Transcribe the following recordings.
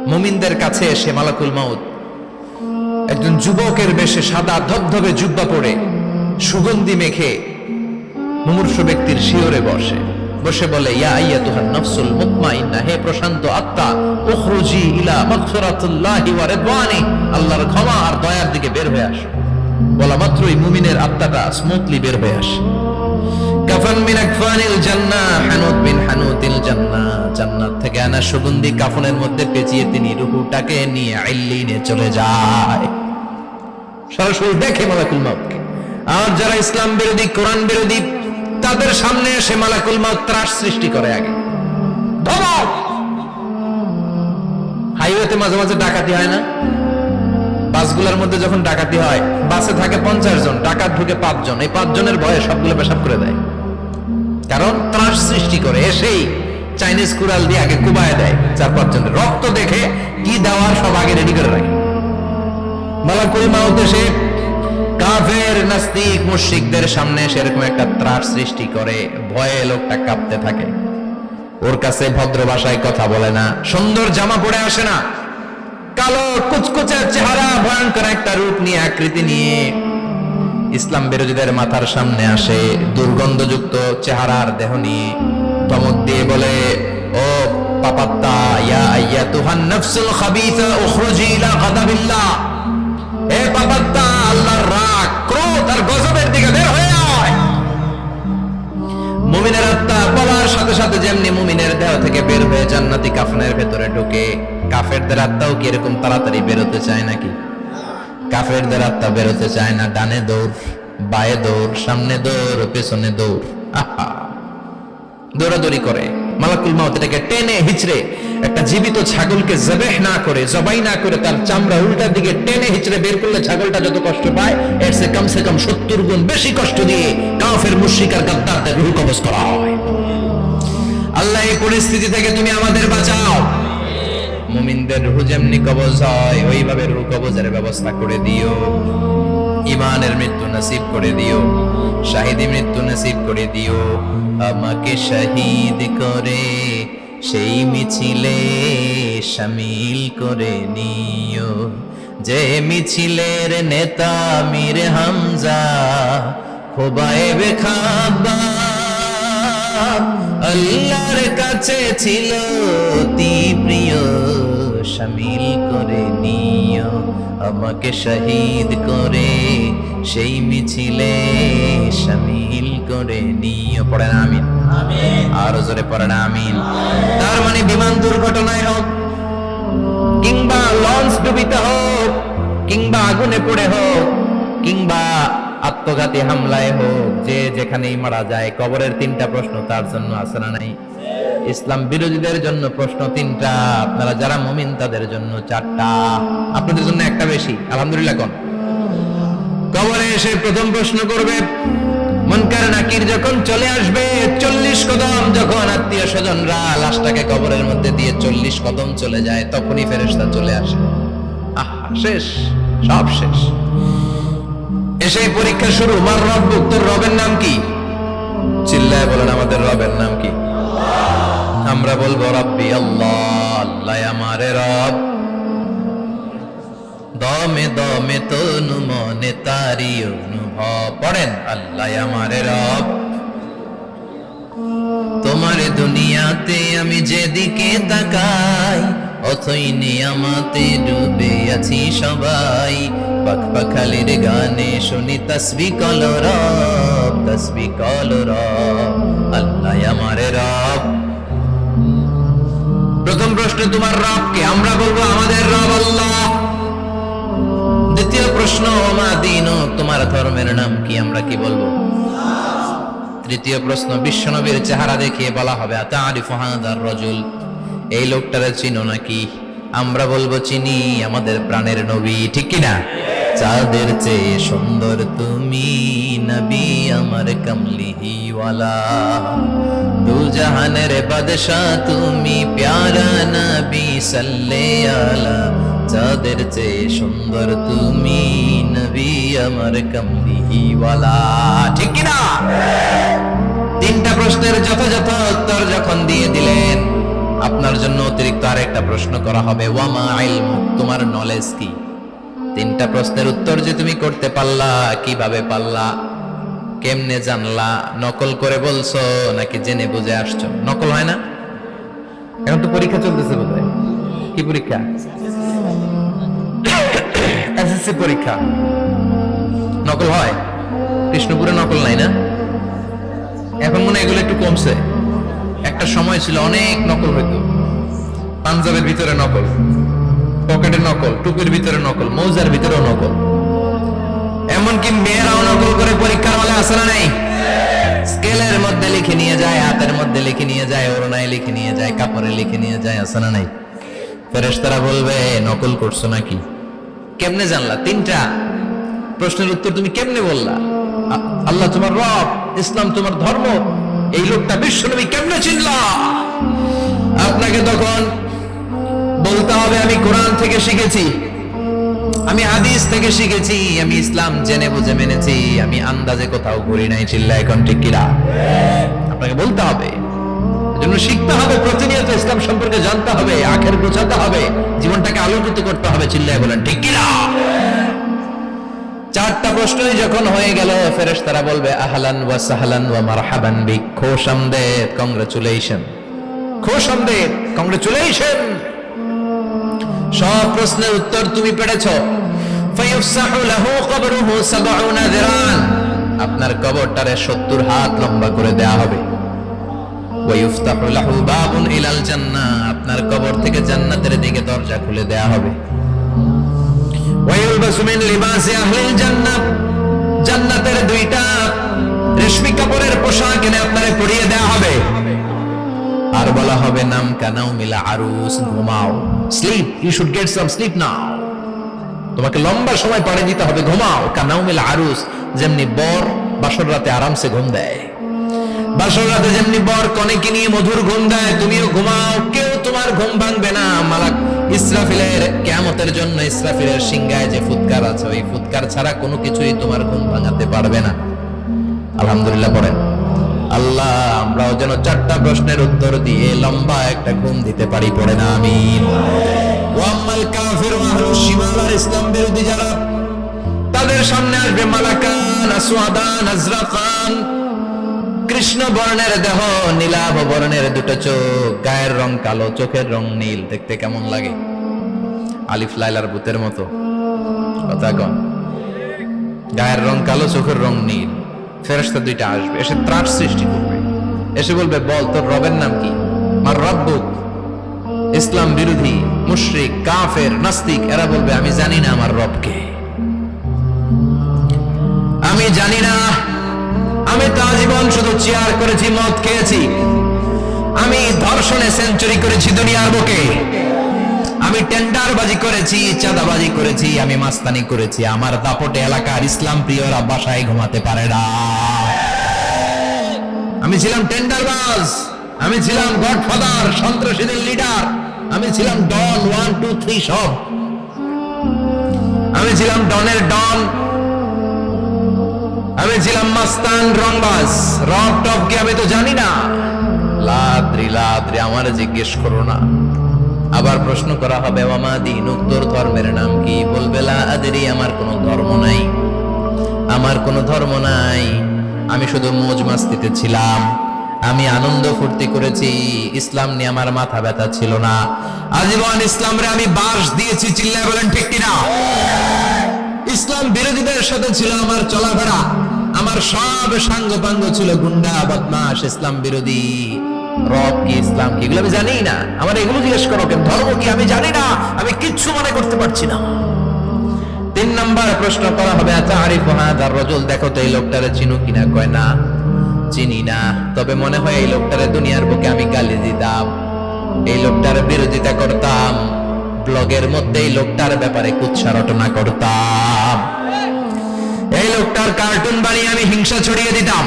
মুমিনদের কাছে এসে মালাকুল মাউত একজন যুবকের বেশে সাদা ধবধবে জুব্বা পরে সুগন্ধি মেখে মুমূর্ষু ব্যক্তির শিয়রে বসে বলে, ইয়া আইয়াতুহান নাফসুল মুতমাইন্না, হে প্রশান্ত আত্মা, উখরুজি ইলা মাগফিরাতুল্লাহি ওয়া রিদওয়ানি, আল্লাহর ক্ষমা আর দয়ার দিকে বের হয়ে আসো। বলা মাত্রই মুমিনের আত্মাটা স্মুথলি বের হয়ে আসে। কাফান মিন আকফানিল জান্নাহ, হানুত বিন হানুতিল জান্নাহ, জান্নাত থেকে আনা সুগন্ধি কাফনের মধ্যে পেঁচিয়ে তিনি রূহটাকে নিয়ে ইল্লিনে চলে যায়। সরাসরি দেখে মালাকুল মাউতকে। আর যারা ইসলাম বিরোধী, কোরআন বিরোধী, তাদের সামনে এসে মালাকুল মাউত ত্রাস সৃষ্টি করে। আগে ধমক। হাইওয়েতে মাঝে মাঝে ডাকাতি হয় না? বাসগুলোর মধ্যে যখন ডাকাতি হয়, বাসে থাকে 50 জন, ডাকাত ঢুকে 5 জন, এই 5 জনের ভয়ে সবগুলো পেশাব করে দেয়। কারণ ত্রাস সৃষ্টি করে। এসেই চাইনিজ কুড়াল দিয়ে আগে কুবায় দেয় 4-5 জনের। রক্ত দেখে কি দেওয়ার সব আগে রেডি করে রাখে। মালাকুল মাউত এসে কাফের, নাস্তিক, মুশরিকদের সামনে সেরকম একটা ত্রাস সৃষ্টি করে। ভয়ে লোকটা কাঁপতে থাকে। ওর কাছে ভদ্র ভাষায় কথা বলে না, সুন্দর জামা পরে আসে না, কালো কুচকুচে চেহারা, ভয়ঙ্কর একটা রূপ নিয়ে, আকৃতি নিয়ে ইসলাম বিরোধীদের মাথার সামনে আসে। দুর্গন্ধযুক্ত চেহারার দেহ নিয়ে ধমক দিয়ে বলে, ও পাপাত্তা, ইয়া আইয়াতুহান নাফসুল খাবিসা উখরুজি ইলা গাদাবিল্লাহ, হে পাপাত্তা, আল্লাহর রাগ, ক্রোধ আর গজবের দিকে বের হয়ে আয়। মুমিনের আত্মা বলার সাথে সাথে যেমনি মুমিনের দেহ থেকে বের হয়ে জান্নাতি কাফনের ভেতরে ঢুকে, কাফেরদের আত্মাও কি এরকম তাড়াতাড়ি বেরোতে চায় নাকি? কাফেরদের আত্মা বেরোতে চায় না। ডানে দৌড়, বায়ে দৌড়, সামনে দৌড়, পেছনে দৌড়, আহা, দৌড়াদৌড়ি করে। মালাকুল মাউত এটাকে টেনে হিচড়ে, একটা জীবিত ছাগলকে জবাই না করে তার চামড়া উল্টার দিকে টেনে হিচড়ে বের করলে ছাগলটা যত কষ্ট পায়, এর সে কম 70 গুণ বেশি কষ্ট দিয়ে কাফের, মুশরিক আর গাদ্দারদের রূহ কবজ করা হয়। আল্লাহ, এই পরিস্থিতি থেকে তুমি আমাদের বাঁচাও। মুমিনদের রূহ যেমনি কবজ হয়, ওইভাবে রূহ কবজের ব্যবস্থা করে দিও। ইমানের মৃত্যু নসিব করে দিও, শাহিদি মৃত্যু নসিব করে দিও। আমাকে শহীদ করে সেই মিছিলে শামিল করে নিও, যে মিছিলের নেতা মীর হামজা, খোবায়েবে খাব্বাব, আল্লাহর কাছে ছিল অতি প্রিয়, শামিল করে নিও। আমাকে শহীদ করে সেই মিছিলে শামিল করে নিও। পড়েন আমিন। আরো জোরে পড়েন আমিন। তার মানে বিমান দুর্ঘটনায় হোক, কিংবা লঞ্চ ডুবিতে হোক, কিংবা আগুনে পড়ে হোক, কিংবা আত্মঘাতী হামলায় হোক, যে যেখানেই মারা যায়, কবরের 3টা প্রশ্ন তার জন্য আছে না নাই? ইসলাম বিরোধীদের জন্য প্রশ্ন 3টা, আপনারা যারা মুমিন তাদের জন্য 4টা, আপনাদের জন্য একটা বেশি। আলহামদুলিল্লাহ। কোন কবরে এসে প্রথম প্রশ্ন করবে, মুনকার নাকির যখন চলে আসবে, 40 কদম যখন আত্মীয় স্বজনরা লাশটাকে কবরের মধ্যে দিয়ে 40 কদম চলে যায়, তখনই ফেরেশতা চলে আসে। শেষ, সব শেষ। এসে পরীক্ষা শুরু। মার রব্বুক, তোর রবের নাম কি? চিল্লায় বলেন, আমাদের রবের নাম কি? আমরা বলবো রব্বি আল্লাহ, আল্লাহ আমারে রব। দমে দমে তনু মনে তারি অনুভব। পড়েন, আল্লাহ আমারে রব। তোমার দুনিয়াতে আমি যেদিকে তাকাই, অথই নিয়ামতে ডুবে আছি সবাই। পাখপাখালির গানে শুনি তাসবিহ কল রব, তাসবিহ কল রব, আল্লাহ আমারে রব। প্রথম প্রশ্ন, তোমার রব কে? আমরা বলবো আমাদের রব আল্লাহ। দ্বিতীয় প্রশ্ন, ওমা দীনু, তোমার ধর্মের নাম কি? আমরা কি বলবো? তৃতীয় প্রশ্ন, বিশ্বনবীর চেহারা দেখিয়ে বলা হবে, আতারিফু হাদার রাজুল, এই লোকটারে চিনো নাকি? আমরা বলবো চিনি, আমাদের প্রাণের নবী, ঠিক কিনা? চাঁদের চেয়ে সুন্দর তুমি নবী আমার কমলিহি ওয়ালা, দু জাহানের বাদশাহ তুমি প্যারা নবী সাল্লে আলা। চাঁদের চেয়ে সুন্দর তুমি নবী আমার কমলিহি ওয়ালা, ঠিক কিনা? 3টা প্রশ্নের যথাযথ উত্তর যখন দিয়ে দিলেন, আপনার জন্য অতিরিক্ত আরেকটা প্রশ্ন করা হবে, ওয়ামা ইলমুক, তোমার নলেজ কি? তিনটা প্রশ্নের উত্তর যে তুমি করতে পারলা, কিভাবে পারলা, কেমনে জানলা? নকল করে বলছো নাকি জেনে বুঝে আসছো? নকল হয় না? এখন তো পরীক্ষা চলতেছে বোধহয়। কি পরীক্ষা? এসএসসি পরীক্ষা। নকল হয়? কৃষ্ণপুরে নকল নাই না? এখন মনে হয় এগুলো একটু কমছে। একটা সময় ছিল অনেক নকল হইতো। পাঞ্জাবের ভিতরে নকল, পকেটে নকল, টুপির ভিতরে নকল, মৌজার ভিতরেও নকল, এমনকি মেয়েরাও নকল করে পরীক্ষার হলে আসে না নাই? স্কেলের মধ্যে লিখে নিয়ে যায়, হাতের মধ্যে লিখে নিয়ে যায়, ওড়নায় লিখে নিয়ে যায়, কাপড়ে লিখে নিয়ে যায়, আসে না নাই? ফেরেশতারা বলবে নকল করছো নাকি? কেমনে জানলা? তিনটা প্রশ্নের উত্তর তুমি কেমনে বললা? আল্লাহ তোমার রব, ইসলাম তোমার ধর্ম, এই লোকটা বিশ্বনবী, কেমনে চিনলা? আপনাকে তখন বলতে হবে আমি কোরআন থেকে শিখেছি, আমি হাদিস থেকে শিখেছি, আমি ইসলাম জেনে বুঝে মেনেছি, আমি আন্দাজে কোথাও করি নাই। চিল্লা এখন ঠিক কিনা? আপনাকে বলতে হবে, এজন্য শিখতে হবে, প্রতিনিয়ত ইসলাম সম্পর্কে জানতে হবে, আখের গোছাতে হবে, জীবনটাকে আলোকিত করতে হবে। চিল্লায় বলেন ঠিক কিনা? চারটা প্রশ্নই যখন হয়ে গেল, ফেরেশতারা বলবে আহলান ওয়া সাহলান ওয়া মারহাবান বিক, খোশামদেদ, কংগ্রাচুলেশন, খোশামদেদ, কংগ্রাচুলেশন, সব প্রশ্নের উত্তর তুমি পেরেছো। ফায়ুফসাহু লাহু কবরুহু ৭০ যিরান, আপনার কবরটারে ৭০ হাত লম্বা করে দেয়া হবে। ওয়া ইফতাহু লাহু বাবুন ইলাল জান্নাহ, আপনার কবর থেকে জান্নাতের দিকে দরজা খুলে দেয়া হবে। ওয়া ইলবাসু মিন লিবাসি আহলিল জান্নাহ, জান্নাতের দুইটা রেশমি কাপড়ের পোশাক এনে আপনারে পরিয়ে দেয়া হবে। আর বলা হবে নাম কানাও মিলা আরুস, ঘুমাও, sleep, you should get some sleep now, তোমাকে লম্বা সময় পাড়ি দিতে হবে, ঘুমাও। কানাও মিলা আরুস, যেমনি বর বাসর রাতে আরামসে ঘুম দেয়, বাসর রাতে যেমনি বর কনেকে নিয়ে মধুর ঘুম দেয়, তুমিও ঘুমাও, কেউ তোমার ঘুম ভাঙবে না। মালাক ইসরাফিলের কিয়ামতের জন্য ইসরাফিলের সিংহায় যে ফুৎকার আছে, ওই ফুৎকার ছাড়া কোনো কিছুই তোমার ঘুম ভাঙাতে পারবে না। আলহামদুলিল্লাহ পড়েন। আল্লাহ আমরাও যেন চারটা প্রশ্নের উত্তর দিয়ে লম্বা একটা ঘুম দিতে পারি, পড়ে না আমিন। ওয়াম্মাল কাফির ওয়া আহলুশ শিমাল, আর ইসলাম বিরোধী যারা, তাদের সামনে আসবে মালাকান আসওয়াদান আজরাকান, কৃষ্ণ বর্ণের দেহ, নীলাভ বর্ণের দুটো চোখ, গায়ের রং কালো, চোখের রং নীল, দেখতে কেমন লাগে? আলিফ লাইলার ভূতের মতো, কথা কন। গায়ের রং কালো, চোখের রং নীল। ফেরেশতা দুইটা আসবে, এসে ত্রাস সৃষ্টি করবে, এসে বলবে বল তোর রবের নাম কি? মার রব্বুক। ইসলাম বিরোধী মুশরিক, কাফের, নাস্তিক এরা বলবে আমি জানি না আমার রবকে, আমি জানি না, আমি তো আজীবন শুধু চেয়ার করেছি, মদ খেয়েছি, আমি ধর্ষণে সেঞ্চুরি করেছি দুনিয়ার বুকে, আমি টেন্ডারবাজি করেছি, চাঁদাবাজি করেছি, আমি মাস্তানি করেছি, আমার দাপটে এলাকার ইসলাম প্রিয়রা বাসায় ঘুমাতে পারে না। আমি ছিলাম টেন্ডারবাজ, আমি ছিলাম গডফাদার, সন্ত্রাসীদের লিডার, আমি ছিলাম ডন 1 2 3 সব, আমি ছিলাম ডনের ডন, আমি ছিলাম মাস্তান, রংবাজ, রব টপ কি আমি তো জানি না। লাদ্রি লাদ্রি, আমার জিজ্ঞেস করো না। আবার প্রশ্ন করা হবে ওয়ামা দীনুক, তোর ধর্মের নাম কি? বলবে লা আদরি, আমার কোনো ধর্ম নাই, আমার কোনো ধর্ম নাই, আমি শুধু মौज মাস্তিতে ছিলাম, আমি আনন্দ ফুর্তি করেছি, ইসলাম নিয়ে আমার মাথা ব্যথা ছিল না, আজীবন ইসলামরে আমি বাস দিয়েছি। চিল্লায় বলেন ঠিক কিনা? ইসলাম বিরোধীদের সাথে ছিল আমার চলাফেরা, আমার সব সাঙ্গ পাঙ্গ ছিল গুন্ডা বদমাশ, ইসলাম বিরোধী। রব কি, ইসলাম কি, এগুলো আমি জানি না, আমার এগুলো জিজ্ঞেস করো কেন? ধর্ম কি আমি জানি না, আমি কিচ্ছু মনে করতে পারছি না। 3 নাম্বার প্রশ্ন করা হবে আতারিফু হাদার রাজুল, দেখো তো এই লোকটারে চিনো কিনা? কয় না, চিনি না, তবে মনে হয় এই লোকটারে দুনিয়ার বুকে আমি গালি দিতাম, এই লোকটার বিরোধিতা করতাম, ব্লগের মধ্যে এই লোকটার ব্যাপারে কুৎসা রটনা করতাম, এই লোকটার কার্টুন বানিয়ে আমি হিংসা ছড়িয়ে দিতাম,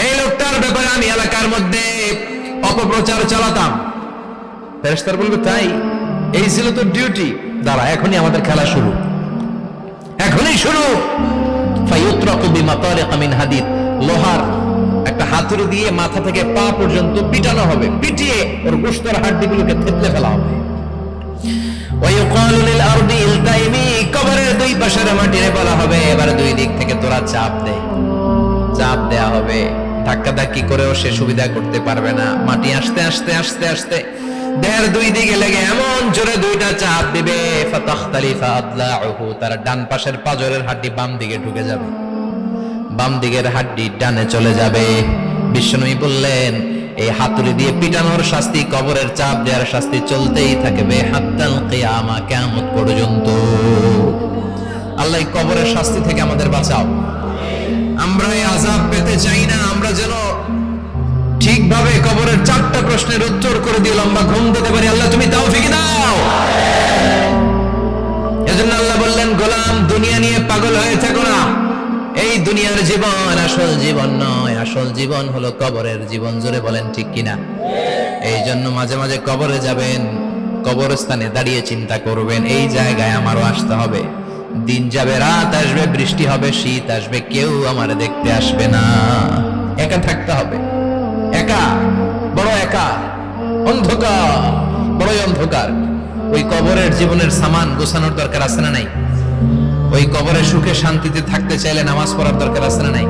এই লোকটার ব্যাপারে আমি এলাকার মধ্যে অপপ্রচার চালাতাম। ফেরেশতারা বলবে তাই, এই ছিল তোর ডিউটি, দাঁড়া এখনই আমাদের খেলা শুরু, এখনই শুরু। ফায়ুতরাকু বিমাতারিক মিন হাদিদ, লোহার একটা হাতুড়ি দিয়ে মাথা থেকে পা পর্যন্ত পিটানো হবে, পিটিয়ে ওর গোশতের হাড্ডিগুলোকে থেতলে ফেলা হবে। ওয়ায়ুকালু লিল আরদি ইলতাইমি, কবরের দুই পাশের মাটিরে বলা হবে এবার দুই দিক থেকে তোরা চাপ দে। চাপ দেয়া হবে, ধাক্কাধাক্কি করেও সে সুবিধা করতে পারবে না। মাটি আস্তে আস্তে আস্তে আস্তে দেহের দুই দিকে লেগে এমন জোরে দুইটা চাপ দিবে, ফাতাখতালিফা আদলাউহু, তার ডান পাশের পাজরের হাড্ডি বাম দিকে ঢুকে যাবে, বাম দিকের হাড্ডি ডানে চলে যাবে। বিশ্বনবী বললেন এই হাতুড়ি দিয়ে পিটানোর শাস্তি, কবরের চাপ দেওয়ার শাস্তি চলতেই থাকবে হাত্তাল কিয়ামা, কিয়ামত পর্যন্ত। আল্লাহ এই কবরের শাস্তি থেকে আমাদের বাঁচাও। আমরা এই আযাব পেতে চাই না, আমরা যেন ঠিকভাবে কবরের 4টা প্রশ্নের উত্তর করে দিয়ে লম্বা ঘুম দিতে পারি। আল্লাহ তুমি তৌফিক দাও। এজন্য আল্লাহ বললেন, গোলাম দুনিয়া নিয়ে পাগল হয়ে থেকো না। এই দুনিয়ার জীবন আসল জীবন নয়, আসল জীবন হলো কবরের জীবন। জোরে বলেন ঠিক কিনা? এই জন্য মাঝে মাঝে কবরে যাবেন, কবরস্থানে দাঁড়িয়ে চিন্তা করবেন এই জায়গায় আমারও আসতে হবে। দিন যাবে, রাত আসবে, বৃষ্টি হবে, শীত আসবে, কেউ আমার দেখতে আসবে না। একা থাকতে হবে, একা, বড় একা, অন্ধকার, বড়ই অন্ধকার। ওই কবরের জীবনের সামান গোছানোর দরকার আছে না নাই? ওই কবরে সুখে শান্তিতে থাকতে চাইলে নামাজ পড়ার দরকার আছে না নাই?